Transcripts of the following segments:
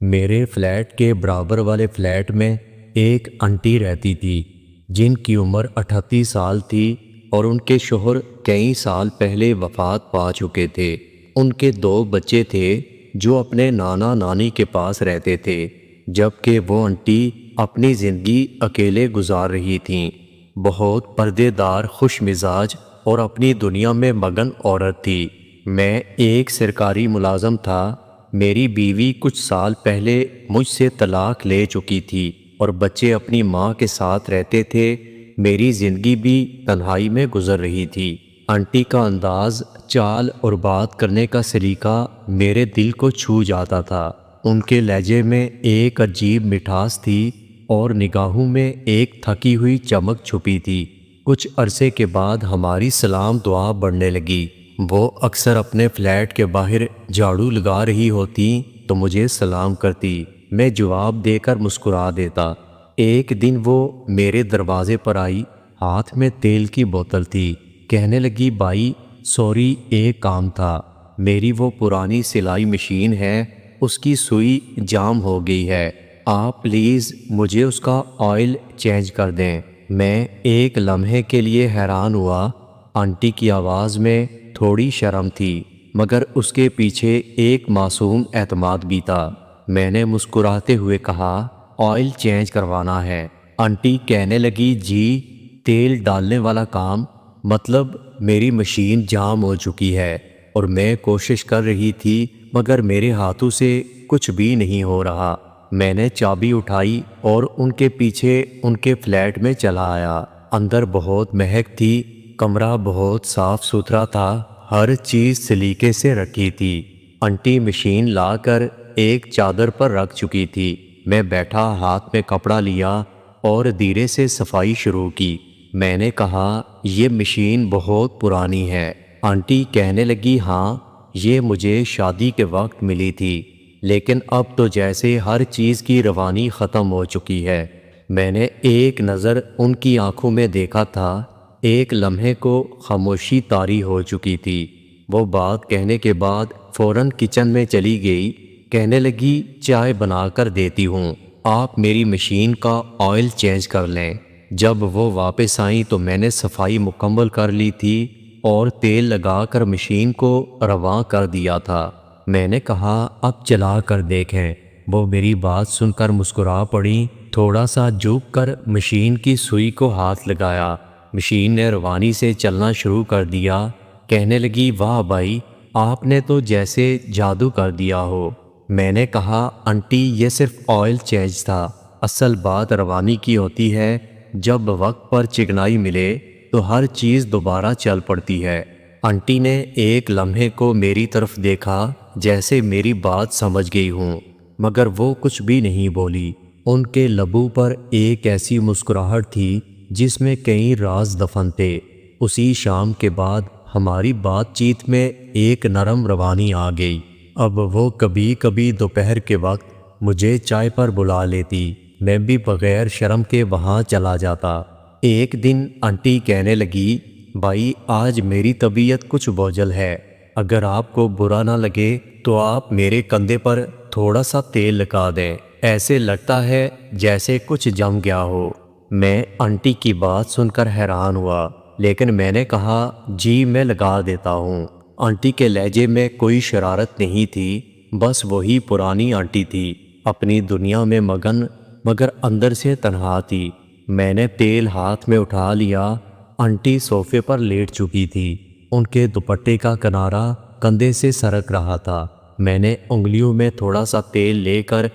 میرے فلیٹ کے برابر والے فلیٹ میں ایک انٹی رہتی تھی جن کی عمر 38 سال تھی اور ان کے شوہر کئی سال پہلے وفات پا چکے تھے۔ ان کے 2 بچے تھے جو اپنے نانا نانی کے پاس رہتے تھے، جبکہ وہ انٹی اپنی زندگی اکیلے گزار رہی تھیں۔ بہت پردے دار، خوش مزاج اور اپنی دنیا میں مگن عورت تھی۔ میں ایک سرکاری ملازم تھا۔ میری بیوی کچھ سال پہلے مجھ سے طلاق لے چکی تھی اور بچے اپنی ماں کے ساتھ رہتے تھے۔ میری زندگی بھی تنہائی میں گزر رہی تھی۔ انٹی کا انداز، چال اور بات کرنے کا سلیقہ میرے دل کو چھو جاتا تھا۔ ان کے لہجے میں ایک عجیب مٹھاس تھی اور نگاہوں میں ایک تھکی ہوئی چمک چھپی تھی۔ کچھ عرصے کے بعد ہماری سلام دعا بڑھنے لگی۔ وہ اکثر اپنے فلیٹ کے باہر جھاڑو لگا رہی ہوتی تو مجھے سلام کرتی، میں جواب دے کر مسکرا دیتا۔ ایک دن وہ میرے دروازے پر آئی، ہاتھ میں تیل کی بوتل تھی۔ کہنے لگی، بھائی سوری، ایک کام تھا۔ میری وہ پرانی سلائی مشین ہے، اس کی سوئی جام ہو گئی ہے، آپ پلیز مجھے اس کا آئل چینج کر دیں۔ میں ایک لمحے کے لیے حیران ہوا۔ آنٹی کی آواز میں تھوڑی شرم تھی، مگر اس کے پیچھے ایک معصوم اعتماد بھی تھا۔ میں نے مسکراتے ہوئے کہا، آئل چینج کروانا ہے۔ آنٹی کہنے لگی، جی تیل ڈالنے والا کام؟ مطلب میری مشین جام ہو چکی ہے اور میں کوشش کر رہی تھی مگر میرے ہاتھوں سے کچھ بھی نہیں ہو رہا۔ میں نے چابی اٹھائی اور ان کے پیچھے ان کے فلیٹ میں چلا آیا۔ اندر بہت مہک تھی، کمرہ بہت صاف ستھرا تھا، ہر چیز سلیقے سے رکھی تھی۔ انٹی مشین لا کر ایک چادر پر رکھ چکی تھی۔ میں بیٹھا، ہاتھ میں کپڑا لیا اور دھیرے سے صفائی شروع کی۔ میں نے کہا، یہ مشین بہت پرانی ہے۔ آنٹی کہنے لگی، ہاں یہ مجھے شادی کے وقت ملی تھی، لیکن اب تو جیسے ہر چیز کی روانی ختم ہو چکی ہے۔ میں نے ایک نظر ان کی آنکھوں میں دیکھا تھا، ایک لمحے کو خاموشی طاری ہو چکی تھی۔ وہ بات کہنے کے بعد فوراً کچن میں چلی گئی۔ کہنے لگی، چائے بنا کر دیتی ہوں، آپ میری مشین کا آئل چینج کر لیں۔ جب وہ واپس آئیں تو میں نے صفائی مکمل کر لی تھی اور تیل لگا کر مشین کو رواں کر دیا تھا۔ میں نے کہا، اب چلا کر دیکھیں۔ وہ میری بات سن کر مسکرا پڑیں، تھوڑا سا جھک کر مشین کی سوئی کو ہاتھ لگایا۔ مشین نے روانی سے چلنا شروع کر دیا۔ کہنے لگی، واہ بھائی، آپ نے تو جیسے جادو کر دیا ہو۔ میں نے کہا، انٹی یہ صرف آئل چینج تھا، اصل بات روانی کی ہوتی ہے۔ جب وقت پر چکنائی ملے تو ہر چیز دوبارہ چل پڑتی ہے۔ انٹی نے ایک لمحے کو میری طرف دیکھا جیسے میری بات سمجھ گئی ہوں، مگر وہ کچھ بھی نہیں بولی۔ ان کے لبوں پر ایک ایسی مسکراہٹ تھی جس میں کئی راز دفن تھے۔ اسی شام کے بعد ہماری بات چیت میں ایک نرم روانی آ گئی۔ اب وہ کبھی کبھی دوپہر کے وقت مجھے چائے پر بلا لیتی، میں بھی بغیر شرم کے وہاں چلا جاتا۔ ایک دن انٹی کہنے لگی، بھائی آج میری طبیعت کچھ بوجھل ہے، اگر آپ کو برا نہ لگے تو آپ میرے کندھے پر تھوڑا سا تیل لگا دیں، ایسے لگتا ہے جیسے کچھ جم گیا ہو۔ میں انٹی کی بات سن کر حیران ہوا، لیکن میں نے کہا، جی میں لگا دیتا ہوں۔ انٹی کے لہجے میں کوئی شرارت نہیں تھی، بس وہی پرانی انٹی تھی، اپنی دنیا میں مگن مگر اندر سے تنہا تھی۔ میں نے تیل ہاتھ میں اٹھا لیا۔ انٹی صوفے پر لیٹ چکی تھی، ان کے دوپٹے کا کنارہ کندھے سے سرک رہا تھا۔ میں نے انگلیوں میں تھوڑا سا تیل لے کر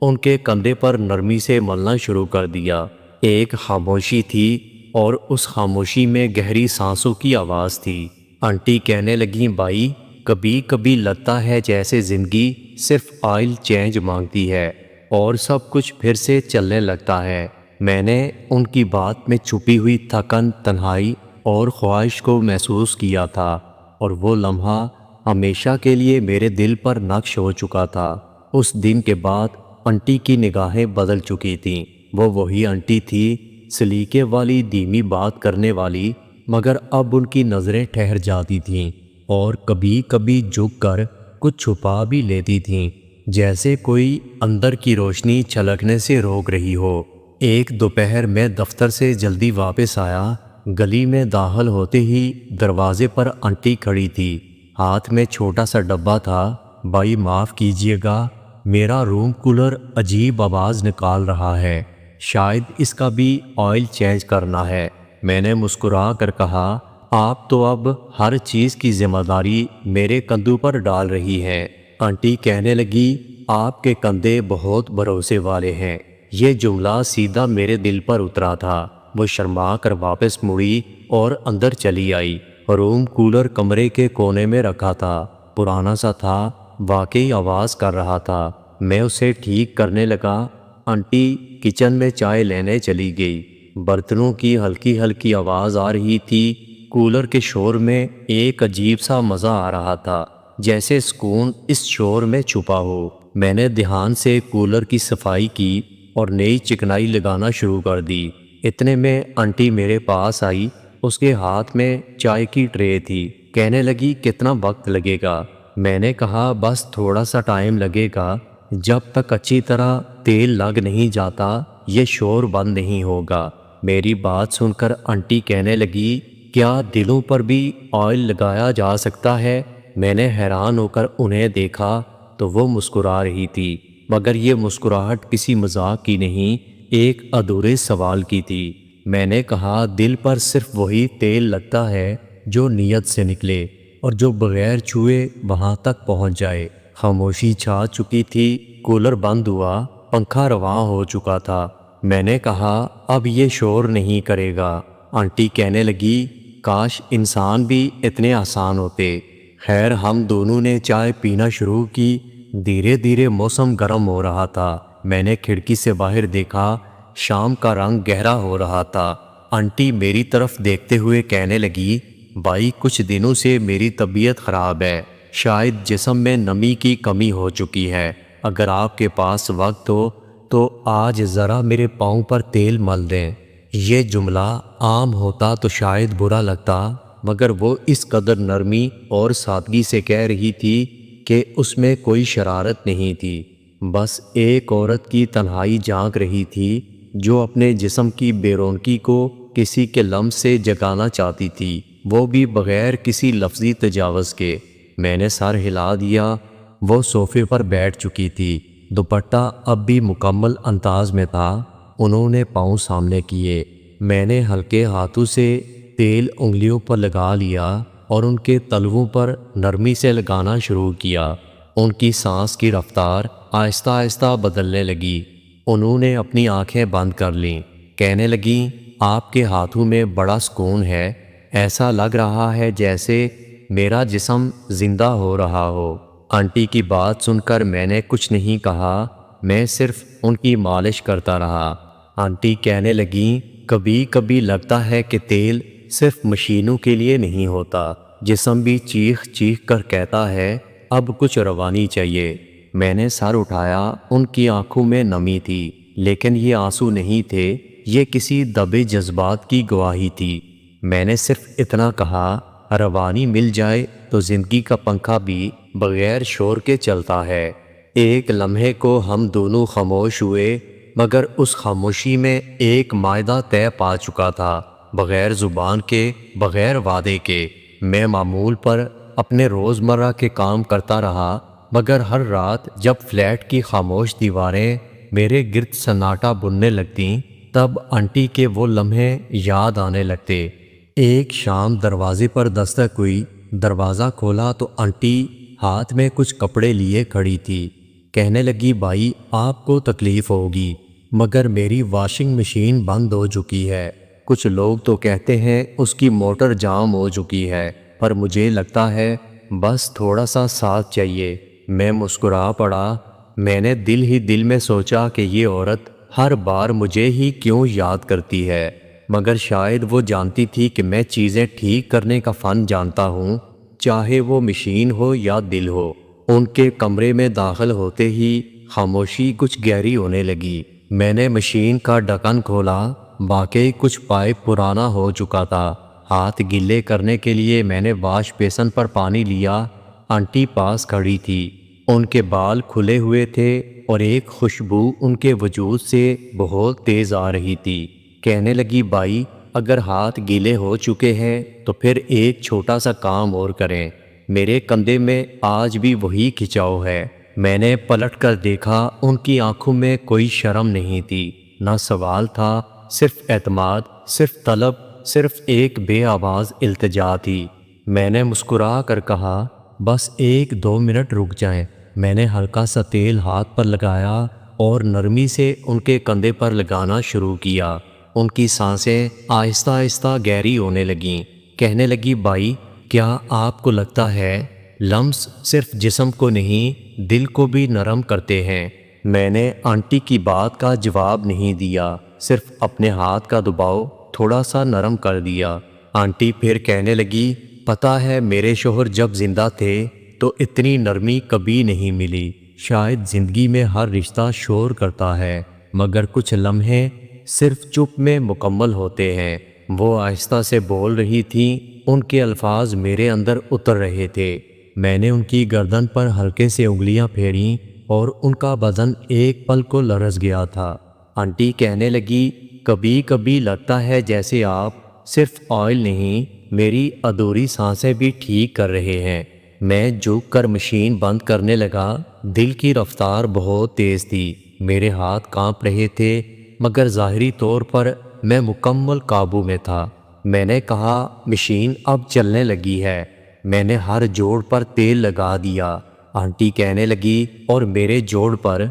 ان کے کندھے پر نرمی سے ملنا شروع کر دیا۔ ایک خاموشی تھی اور اس خاموشی میں گہری سانسوں کی آواز تھی۔ انٹی کہنے لگیں، بھائی کبھی کبھی لگتا ہے جیسے زندگی صرف آئل چینج مانگتی ہے اور سب کچھ پھر سے چلنے لگتا ہے۔ میں نے ان کی بات میں چھپی ہوئی تھکن، تنہائی اور خواہش کو محسوس کیا تھا، اور وہ لمحہ ہمیشہ کے لیے میرے دل پر نقش ہو چکا تھا۔ اس دن کے بعد انٹی کی نگاہیں بدل چکی تھیں۔ وہ وہی انٹی تھی، سلیقے والی، دھیمی بات کرنے والی، مگر اب ان کی نظریں ٹھہر جاتی تھیں اور کبھی کبھی جھک کر کچھ چھپا بھی لیتی تھیں۔ جیسے کوئی اندر کی روشنی چھلکنے سے روک رہی ہو۔ ایک دوپہر میں دفتر سے جلدی واپس آیا، گلی میں داخل ہوتے ہی دروازے پر آنٹی کھڑی تھی، ہاتھ میں چھوٹا سا ڈبہ تھا۔ بھائی معاف کیجیے گا، میرا روم کولر عجیب آواز نکال رہا ہے، شاید اس کا بھی آئل چینج کرنا ہے۔ میں نے مسکرا کر کہا، آپ تو اب ہر چیز کی ذمہ داری میرے کندھوں پر ڈال رہی ہیں۔ آنٹی کہنے لگی، آپ کے کندھے بہت بھروسے والے ہیں۔ یہ جملہ سیدھا میرے دل پر اترا تھا۔ وہ شرما کر واپس مڑی اور اندر چلی آئی۔ روم کولر کمرے کے کونے میں رکھا تھا، پرانا سا تھا، واقعی آواز کر رہا تھا۔ میں اسے ٹھیک کرنے لگا۔ آنٹی کچن میں چائے لینے چلی گئی۔ برتنوں کی ہلکی ہلکی آواز آ رہی تھی۔ کولر کے شور میں ایک عجیب سا مزہ آ رہا تھا، جیسے سکون اس شور میں چھپا ہو۔ میں نے دھیان سے کولر کی صفائی کی اور نئی چکنائی لگانا شروع کر دی۔ اتنے میں آنٹی میرے پاس آئی، اس کے ہاتھ میں چائے کی ٹرے تھی۔ کہنے لگی، کتنا وقت لگے گا؟ میں نے کہا، بس تھوڑا سا ٹائم لگے گا، جب تک اچھی طرح تیل لگ نہیں جاتا یہ شور بند نہیں ہوگا۔ میری بات سن کر آنٹی کہنے لگی، کیا دلوں پر بھی آئل لگایا جا سکتا ہے؟ میں نے حیران ہو کر انہیں دیکھا تو وہ مسکرا رہی تھی، مگر یہ مسکراہٹ کسی مذاق کی نہیں، ایک ادھورے سوال کی تھی۔ میں نے کہا، دل پر صرف وہی تیل لگتا ہے جو نیت سے نکلے اور جو بغیر چھوئے وہاں تک پہنچ جائے۔ خاموشی چھا چکی تھی، کولر بند ہوا، پنکھا رواں ہو چکا تھا۔ میں نے کہا، اب یہ شور نہیں کرے گا۔ آنٹی کہنے لگی، کاش انسان بھی اتنے آسان ہوتے۔ خیر، ہم دونوں نے چائے پینا شروع کی۔ دھیرے دھیرے موسم گرم ہو رہا تھا۔ میں نے کھڑکی سے باہر دیکھا، شام کا رنگ گہرا ہو رہا تھا۔ آنٹی میری طرف دیکھتے ہوئے کہنے لگی، بھائی کچھ دنوں سے میری طبیعت خراب ہے، شاید جسم میں نمی کی کمی ہو چکی ہے۔ اگر آپ کے پاس وقت ہو تو آج ذرا میرے پاؤں پر تیل مل دیں۔ یہ جملہ عام ہوتا تو شاید برا لگتا، مگر وہ اس قدر نرمی اور سادگی سے کہہ رہی تھی کہ اس میں کوئی شرارت نہیں تھی، بس ایک عورت کی تنہائی جھانک رہی تھی جو اپنے جسم کی بے رونقی کو کسی کے لمس سے جگانا چاہتی تھی، وہ بھی بغیر کسی لفظی تجاوز کے۔ میں نے سر ہلا دیا۔ وہ صوفے پر بیٹھ چکی تھی، دوپٹہ اب بھی مکمل انداز میں تھا۔ انہوں نے پاؤں سامنے کیے۔ میں نے ہلکے ہاتھوں سے تیل انگلیوں پر لگا لیا اور ان کے تلووں پر نرمی سے لگانا شروع کیا۔ ان کی سانس کی رفتار آہستہ آہستہ بدلنے لگی۔ انہوں نے اپنی آنکھیں بند کر لیں، کہنے لگیں، آپ کے ہاتھوں میں بڑا سکون ہے، ایسا لگ رہا ہے جیسے میرا جسم زندہ ہو رہا ہو۔ آنٹی کی بات سن کر میں نے کچھ نہیں کہا، میں صرف ان کی مالش کرتا رہا۔ آنٹی کہنے لگیں، کبھی کبھی لگتا ہے کہ تیل صرف مشینوں کے لیے نہیں ہوتا، جسم بھی چیخ چیخ کر کہتا ہے، اب کچھ روانی چاہیے۔ میں نے سر اٹھایا، ان کی آنکھوں میں نمی تھی، لیکن یہ آنسو نہیں تھے، یہ کسی دبے جذبات کی گواہی تھی۔ میں نے صرف اتنا کہا، روانی مل جائے تو زندگی کا پنکھا بھی بغیر شور کے چلتا ہے۔ ایک لمحے کو ہم دونوں خاموش ہوئے، مگر اس خاموشی میں ایک معاہدہ طے پا چکا تھا، بغیر زبان کے، بغیر وعدے کے۔ میں معمول پر اپنے روزمرہ کے کام کرتا رہا، مگر ہر رات جب فلیٹ کی خاموش دیواریں میرے گرد سناٹا بننے لگتیں، تب آنٹی کے وہ لمحے یاد آنے لگتے۔ ایک شام دروازے پر دستک ہوئی، دروازہ کھولا تو آنٹی ہاتھ میں کچھ کپڑے لیے کھڑی تھی۔ کہنے لگی، بھائی آپ کو تکلیف ہوگی، مگر میری واشنگ مشین بند ہو چکی ہے۔ کچھ لوگ تو کہتے ہیں اس کی موٹر جام ہو چکی ہے، پر مجھے لگتا ہے بس تھوڑا سا ساتھ چاہیے۔ میں مسکرا پڑا۔ میں نے دل ہی دل میں سوچا کہ یہ عورت ہر بار مجھے ہی کیوں یاد کرتی ہے، مگر شاید وہ جانتی تھی کہ میں چیزیں ٹھیک کرنے کا فن جانتا ہوں، چاہے وہ مشین ہو یا دل ہو۔ ان کے کمرے میں داخل ہوتے ہی خاموشی کچھ گہری ہونے لگی۔ میں نے مشین کا ڈھکن کھولا، واقعی کچھ پائپ پرانا ہو چکا تھا۔ ہاتھ گیلے کرنے کے لیے میں نے واش بیسن پر پانی لیا۔ آنٹی پاس کھڑی تھی، ان کے بال کھلے ہوئے تھے اور ایک خوشبو ان کے وجود سے بہت تیز آ رہی تھی۔ کہنے لگی بھائی اگر ہاتھ گیلے ہو چکے ہیں تو پھر ایک چھوٹا سا کام اور کریں، میرے کندھے میں آج بھی وہی کھچاؤ ہے۔ میں نے پلٹ کر دیکھا، ان کی آنکھوں میں کوئی شرم نہیں تھی، نہ سوال تھا، صرف اعتماد، صرف طلب، صرف ایک بے آواز التجا تھی۔ میں نے مسکرا کر کہا بس 1-2 منٹ رک جائیں۔ میں نے ہلکا سا تیل ہاتھ پر لگایا اور نرمی سے ان کے کندھے پر لگانا شروع کیا۔ ان کی سانسیں آہستہ آہستہ گہری ہونے لگیں۔ کہنے لگی بھائی کیا آپ کو لگتا ہے لمس صرف جسم کو نہیں دل کو بھی نرم کرتے ہیں؟ میں نے آنٹی کی بات کا جواب نہیں دیا، صرف اپنے ہاتھ کا دباؤ تھوڑا سا نرم کر دیا۔ آنٹی پھر کہنے لگی پتہ ہے میرے شوہر جب زندہ تھے تو اتنی نرمی کبھی نہیں ملی۔ شاید زندگی میں ہر رشتہ شور کرتا ہے مگر کچھ لمحے صرف چپ میں مکمل ہوتے ہیں۔ وہ آہستہ سے بول رہی تھیں، ان کے الفاظ میرے اندر اتر رہے تھے۔ میں نے ان کی گردن پر ہلکے سے انگلیاں پھیریں اور ان کا بدن ایک پل کو لرز گیا تھا۔ آنٹی کہنے لگی کبھی کبھی لگتا ہے جیسے آپ صرف آئل نہیں میری ادھوری سانسیں بھی ٹھیک کر رہے ہیں۔ میں جھک کر مشین بند کرنے لگا۔ دل کی رفتار بہت تیز تھی، میرے ہاتھ کانپ رہے تھے مگر ظاہری طور پر میں مکمل قابو میں تھا۔ میں نے کہا مشین اب چلنے لگی ہے۔ میں نے ہر جوڑ پر تیل لگا دیا۔ آنٹی کہنے لگی اور میرے جوڑ پر؟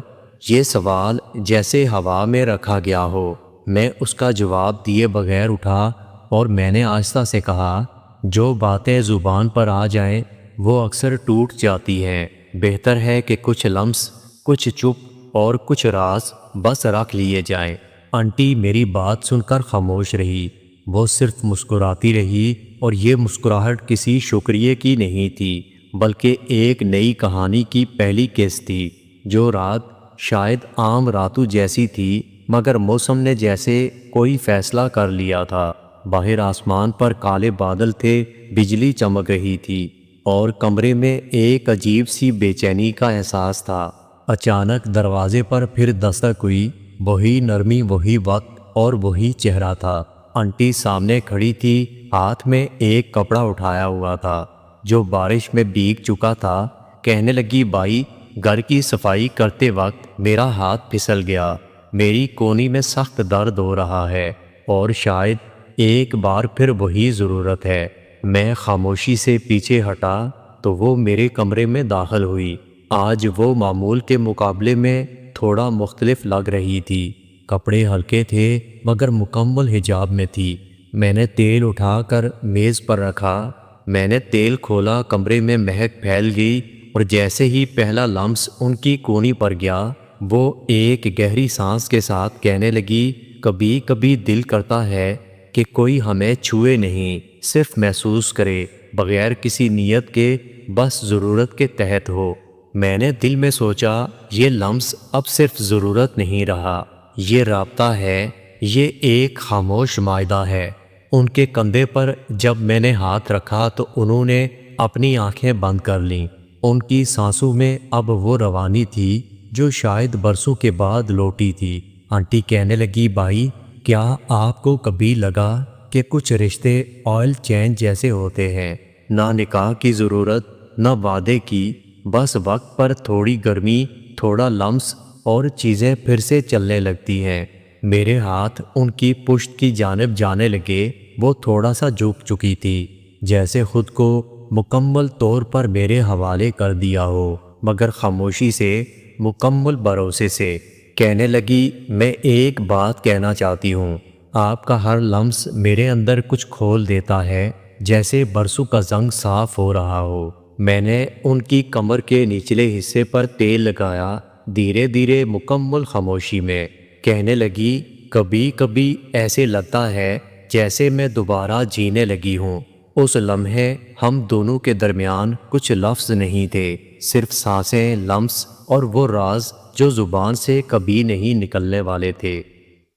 یہ سوال جیسے ہوا میں رکھا گیا ہو۔ میں اس کا جواب دیے بغیر اٹھا اور میں نے آہستہ سے کہا جو باتیں زبان پر آ جائیں وہ اکثر ٹوٹ جاتی ہیں، بہتر ہے کہ کچھ لمس، کچھ چپ اور کچھ راز بس رکھ لیے جائیں۔ آنٹی میری بات سن کر خاموش رہی، وہ صرف مسکراتی رہی اور یہ مسکراہٹ کسی شکریہ کی نہیں تھی بلکہ ایک نئی کہانی کی پہلی قسط تھی۔ جو رات شاید عام راتوں جیسی تھی مگر موسم نے جیسے کوئی فیصلہ کر لیا تھا۔ باہر آسمان پر کالے بادل تھے، بجلی چمک رہی تھی اور کمرے میں ایک عجیب سی بے چینی کا احساس تھا۔ اچانک دروازے پر پھر دستک ہوئی، وہی نرمی، وہی وقت اور وہی چہرہ تھا۔ آنٹی سامنے کھڑی تھی، ہاتھ میں ایک کپڑا اٹھایا ہوا تھا جو بارش میں بھیگ چکا تھا۔ کہنے لگی بھائی گھر کی صفائی کرتے وقت میرا ہاتھ پھسل گیا، میری کونی میں سخت درد ہو رہا ہے اور شاید ایک بار پھر وہی ضرورت ہے۔ میں خاموشی سے پیچھے ہٹا تو وہ میرے کمرے میں داخل ہوئی۔ آج وہ معمول کے مقابلے میں تھوڑا مختلف لگ رہی تھی۔ کپڑے ہلکے تھے مگر مکمل حجاب میں تھی۔ میں نے تیل اٹھا کر میز پر رکھا، میں نے تیل کھولا، کمرے میں مہک پھیل گئی اور جیسے ہی پہلا لمس ان کی کونی پر گیا وہ ایک گہری سانس کے ساتھ کہنے لگی کبھی کبھی دل کرتا ہے کہ کوئی ہمیں چھوئے نہیں، صرف محسوس کرے، بغیر کسی نیت کے، بس ضرورت کے تحت ہو۔ میں نے دل میں سوچا یہ لمس اب صرف ضرورت نہیں رہا، یہ رابطہ ہے، یہ ایک خاموش معاہدہ ہے۔ ان کے کندھے پر جب میں نے ہاتھ رکھا تو انہوں نے اپنی آنکھیں بند کر لیں۔ ان کی سانسوں میں اب وہ روانی تھی جو شاید برسوں کے بعد لوٹی تھی۔ آنٹی کہنے لگی بھائی کیا آپ کو کبھی لگا کہ کچھ رشتے آئل چینج جیسے ہوتے ہیں، نہ نکاح کی ضرورت نہ وعدے کی، بس وقت پر تھوڑی گرمی، تھوڑا لمس اور چیزیں پھر سے چلنے لگتی ہیں۔ میرے ہاتھ ان کی پشت کی جانب جانے لگے، وہ تھوڑا سا جھک چکی تھی، جیسے خود کو مکمل طور پر میرے حوالے کر دیا ہو، مگر خاموشی سے، مکمل بھروسے سے۔ کہنے لگی میں ایک بات کہنا چاہتی ہوں، آپ کا ہر لمس میرے اندر کچھ کھول دیتا ہے، جیسے برسوں کا زنگ صاف ہو رہا ہو۔ میں نے ان کی کمر کے نچلے حصے پر تیل لگایا، دھیرے دھیرے، مکمل خاموشی میں۔ کہنے لگی کبھی کبھی ایسے لگتا ہے جیسے میں دوبارہ جینے لگی ہوں۔ اس لمحے ہم دونوں کے درمیان کچھ لفظ نہیں تھے، صرف سانسیں، لمس اور وہ راز جو زبان سے کبھی نہیں نکلنے والے تھے۔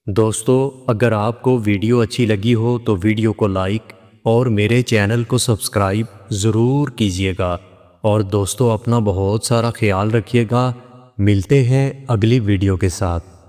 دوستو اگر آپ کو ویڈیو اچھی لگی ہو تو ویڈیو کو لائک اور میرے چینل کو سبسکرائب ضرور کیجیے گا۔ اور دوستو اپنا بہت سارا خیال رکھیے گا، ملتے ہیں اگلی ویڈیو کے ساتھ۔